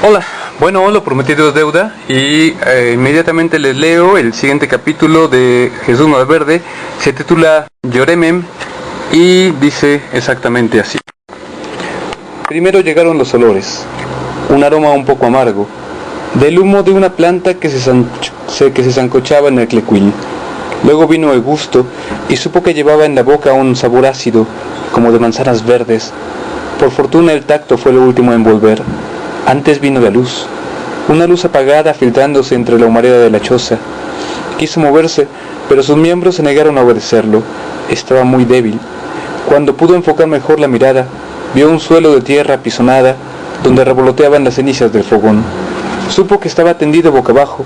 Hola, bueno, lo prometido es deuda y inmediatamente les leo el siguiente capítulo de Jesús Malverde. Se titula Lloreme y dice exactamente así. Primero llegaron los olores, un aroma un poco amargo, del humo de una planta que se sancochaba en el clecuil. Luego vino el gusto y supo que llevaba en la boca un sabor ácido, como de manzanas verdes. Por fortuna el tacto fue lo último en volver. Antes vino la luz, una luz apagada filtrándose entre la humareda de la choza. Quiso moverse, pero sus miembros se negaron a obedecerlo. Estaba muy débil. Cuando pudo enfocar mejor la mirada, vio un suelo de tierra apisonada, donde revoloteaban las cenizas del fogón. Supo que estaba tendido boca abajo,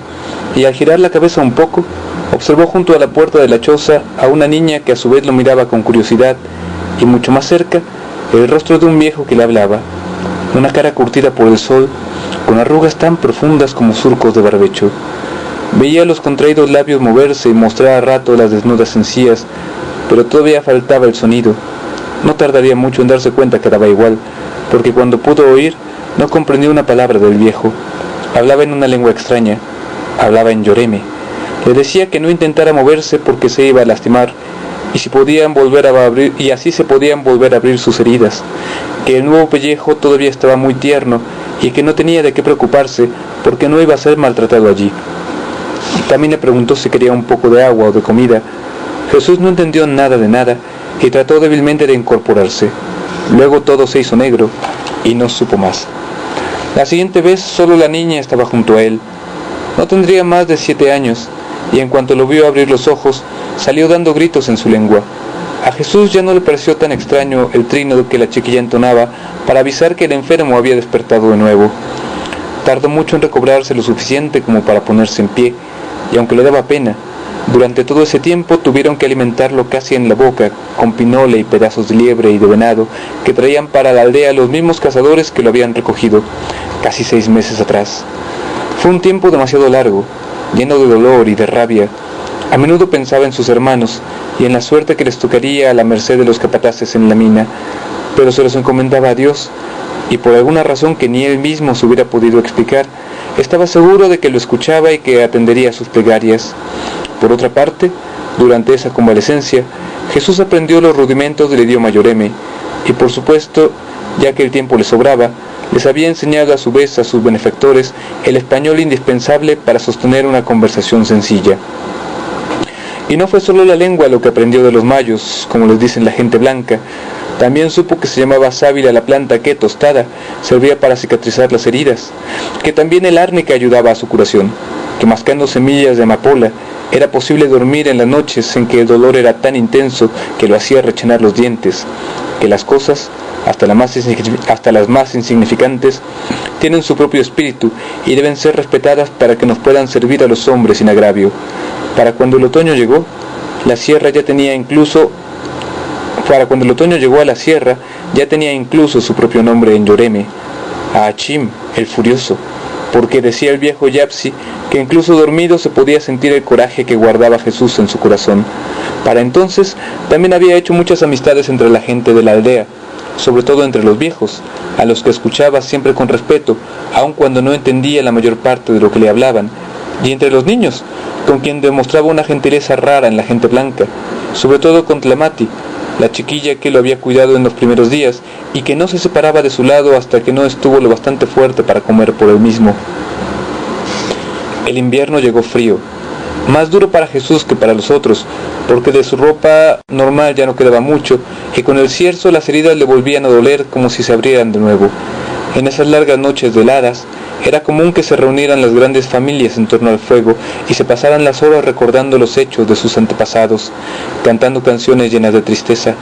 y al girar la cabeza un poco, observó junto a la puerta de la choza a una niña que a su vez lo miraba con curiosidad, y mucho más cerca, el rostro de un viejo que le hablaba. Una cara curtida por el sol, con arrugas tan profundas como surcos de barbecho. Veía los contraídos labios moverse y mostrar a rato las desnudas encías, pero todavía faltaba el sonido. No tardaría mucho en darse cuenta que daba igual, porque cuando pudo oír, no comprendió una palabra del viejo. Hablaba en una lengua extraña, hablaba en lloreme. Le decía que no intentara moverse porque se iba a lastimar, y así se podían volver a abrir sus heridas, que el nuevo pellejo todavía estaba muy tierno y que no tenía de qué preocuparse porque no iba a ser maltratado allí. También le preguntó si quería un poco de agua o de comida. Jesús no entendió nada de nada y trató débilmente de incorporarse. Luego todo se hizo negro y no supo más. La siguiente vez solo la niña estaba junto a él. No tendría más de 7 años, y en cuanto lo vio abrir los ojos, salió dando gritos en su lengua. A Jesús ya no le pareció tan extraño el trino que la chiquilla entonaba para avisar que el enfermo había despertado de nuevo. Tardó mucho en recobrarse lo suficiente como para ponerse en pie, y aunque le daba pena, durante todo ese tiempo tuvieron que alimentarlo casi en la boca, con pinole y pedazos de liebre y de venado que traían para la aldea los mismos cazadores que lo habían recogido, casi 6 meses atrás. Fue un tiempo demasiado largo, lleno de dolor y de rabia. A menudo pensaba en sus hermanos y en la suerte que les tocaría a la merced de los capataces en la mina, pero se los encomendaba a Dios, y por alguna razón que ni él mismo se hubiera podido explicar, estaba seguro de que lo escuchaba y que atendería a sus plegarias. Por otra parte, durante esa convalecencia, Jesús aprendió los rudimentos del idioma lloreme, y por supuesto, ya que el tiempo le sobraba, les había enseñado a su vez a sus benefactores el español indispensable para sostener una conversación sencilla. Y no fue solo la lengua lo que aprendió de los mayos, como les dicen la gente blanca. También supo que se llamaba sábila la planta que, tostada, servía para cicatrizar las heridas, que también el árnica ayudaba a su curación, que mascando semillas de amapola era posible dormir en las noches en que el dolor era tan intenso que lo hacía rechinar los dientes, que las cosas, hasta las más insignificantes, tienen su propio espíritu y deben ser respetadas para que nos puedan servir a los hombres sin agravio. Para cuando el otoño llegó a la sierra ya tenía incluso su propio nombre en lloreme, Aachim, el furioso, porque decía el viejo Yapsi que incluso dormido se podía sentir el coraje que guardaba Jesús en su corazón. Para entonces también había hecho muchas amistades entre la gente de la aldea, sobre todo entre los viejos, a los que escuchaba siempre con respeto, aun cuando no entendía la mayor parte de lo que le hablaban, y entre los niños, con quien demostraba una gentileza rara en la gente blanca, sobre todo con Tlamati, la chiquilla que lo había cuidado en los primeros días y que no se separaba de su lado hasta que no estuvo lo bastante fuerte para comer por él mismo. El invierno llegó frío, más duro para Jesús que para los otros, porque de su ropa normal ya no quedaba mucho, y con el cierzo las heridas le volvían a doler como si se abrieran de nuevo. En esas largas noches heladas, era común que se reunieran las grandes familias en torno al fuego y se pasaran las horas recordando los hechos de sus antepasados, cantando canciones llenas de tristeza.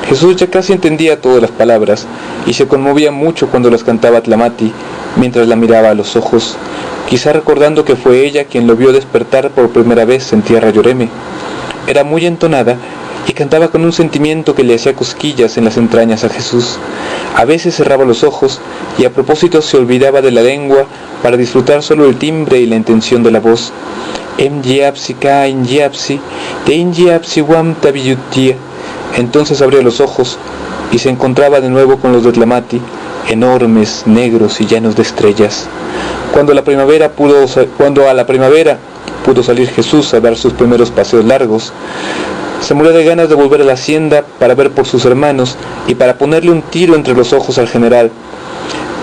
Jesús ya casi entendía todas las palabras y se conmovía mucho cuando las cantaba Tlamati, mientras la miraba a los ojos, quizá recordando que fue ella quien lo vio despertar por primera vez en tierra lloreme. Era muy entonada y cantaba con un sentimiento que le hacía cosquillas en las entrañas a Jesús. A veces cerraba los ojos y a propósito se olvidaba de la lengua para disfrutar solo el timbre y la intención de la voz. Entonces abría los ojos y se encontraba de nuevo con los de Tlamati, enormes, negros y llenos de estrellas. Cuando a la primavera pudo salir Jesús a dar sus primeros paseos largos, se murió de ganas de volver a la hacienda para ver por sus hermanos y para ponerle un tiro entre los ojos al general.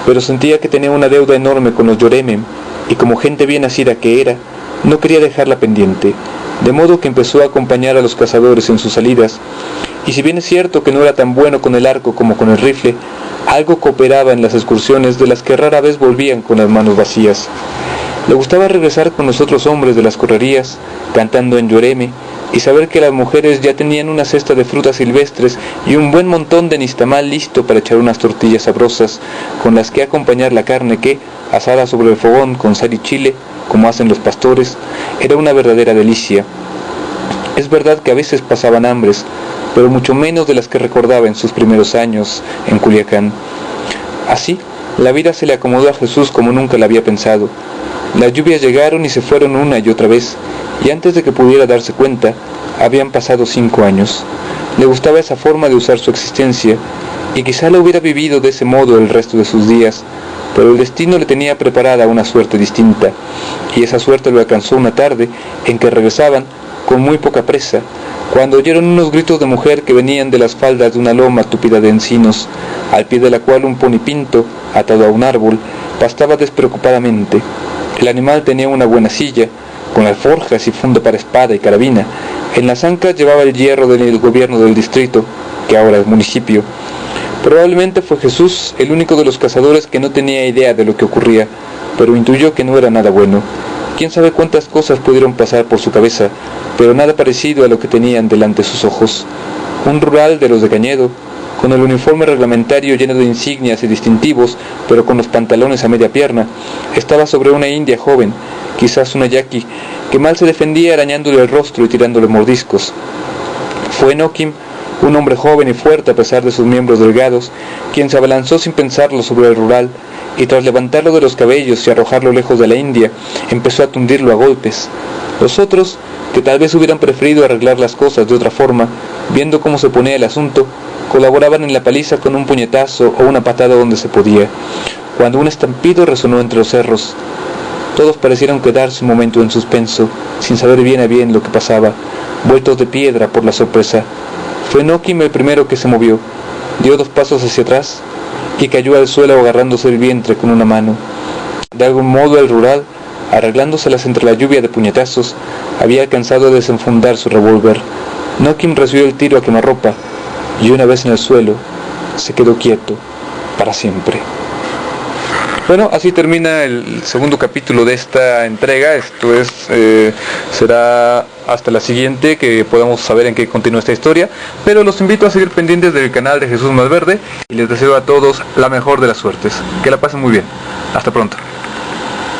Pero sentía que tenía una deuda enorme con los Yoremem, y como gente bien nacida que era, no quería dejarla pendiente, de modo que empezó a acompañar a los cazadores en sus salidas, y si bien es cierto que no era tan bueno con el arco como con el rifle, algo cooperaba en las excursiones de las que rara vez volvían con las manos vacías. Le gustaba regresar con los otros hombres de las correrías, cantando en Yoreme, y saber que las mujeres ya tenían una cesta de frutas silvestres y un buen montón de nistamal listo para echar unas tortillas sabrosas, con las que acompañar la carne que, asada sobre el fogón con sal y chile, como hacen los pastores, era una verdadera delicia. Es verdad que a veces pasaban hambres, pero mucho menos de las que recordaba en sus primeros años en Culiacán. Así, la vida se le acomodó a Jesús como nunca la había pensado. Las lluvias llegaron y se fueron una y otra vez, y antes de que pudiera darse cuenta, habían pasado 5 años. Le gustaba esa forma de usar su existencia, y quizá la hubiera vivido de ese modo el resto de sus días, pero el destino le tenía preparada una suerte distinta, y esa suerte lo alcanzó una tarde en que regresaban, con muy poca presa, cuando oyeron unos gritos de mujer que venían de las faldas de una loma tupida de encinos, al pie de la cual un ponipinto, atado a un árbol, pastaba despreocupadamente. El animal tenía una buena silla, con alforjas y funda para espada y carabina. En las ancas llevaba el hierro del gobierno del distrito, que ahora es municipio. Probablemente fue Jesús el único de los cazadores que no tenía idea de lo que ocurría, pero intuyó que no era nada bueno. Quién sabe cuántas cosas pudieron pasar por su cabeza, pero nada parecido a lo que tenían delante sus ojos. Un rural de los de Cañedo, con el uniforme reglamentario lleno de insignias y distintivos, pero con los pantalones a media pierna, estaba sobre una india joven, quizás una yaqui, que mal se defendía arañándole el rostro y tirándole mordiscos. Fue Enoquim, un hombre joven y fuerte a pesar de sus miembros delgados, quien se abalanzó sin pensarlo sobre el rural, y tras levantarlo de los cabellos y arrojarlo lejos de la india, empezó a tundirlo a golpes. Los otros, que tal vez hubieran preferido arreglar las cosas de otra forma, viendo cómo se ponía el asunto, colaboraban en la paliza con un puñetazo o una patada donde se podía, cuando un estampido resonó entre los cerros. Todos parecieron quedarse un momento en suspenso, sin saber bien a bien lo que pasaba, vueltos de piedra por la sorpresa. Fue Enoquim el primero que se movió, dio 2 pasos hacia atrás y cayó al suelo agarrándose el vientre con una mano. De algún modo el rural, arreglándoselas entre la lluvia de puñetazos, había alcanzado a desenfundar su revólver. Enoquim recibió el tiro a quemarropa, y una vez en el suelo, se quedó quieto, para siempre. Bueno, así termina el segundo capítulo de esta entrega. Esto es, será hasta la siguiente que podamos saber en qué continúa esta historia. Pero los invito a seguir pendientes del canal de Jesús Malverde y les deseo a todos la mejor de las suertes. Que la pasen muy bien. Hasta pronto.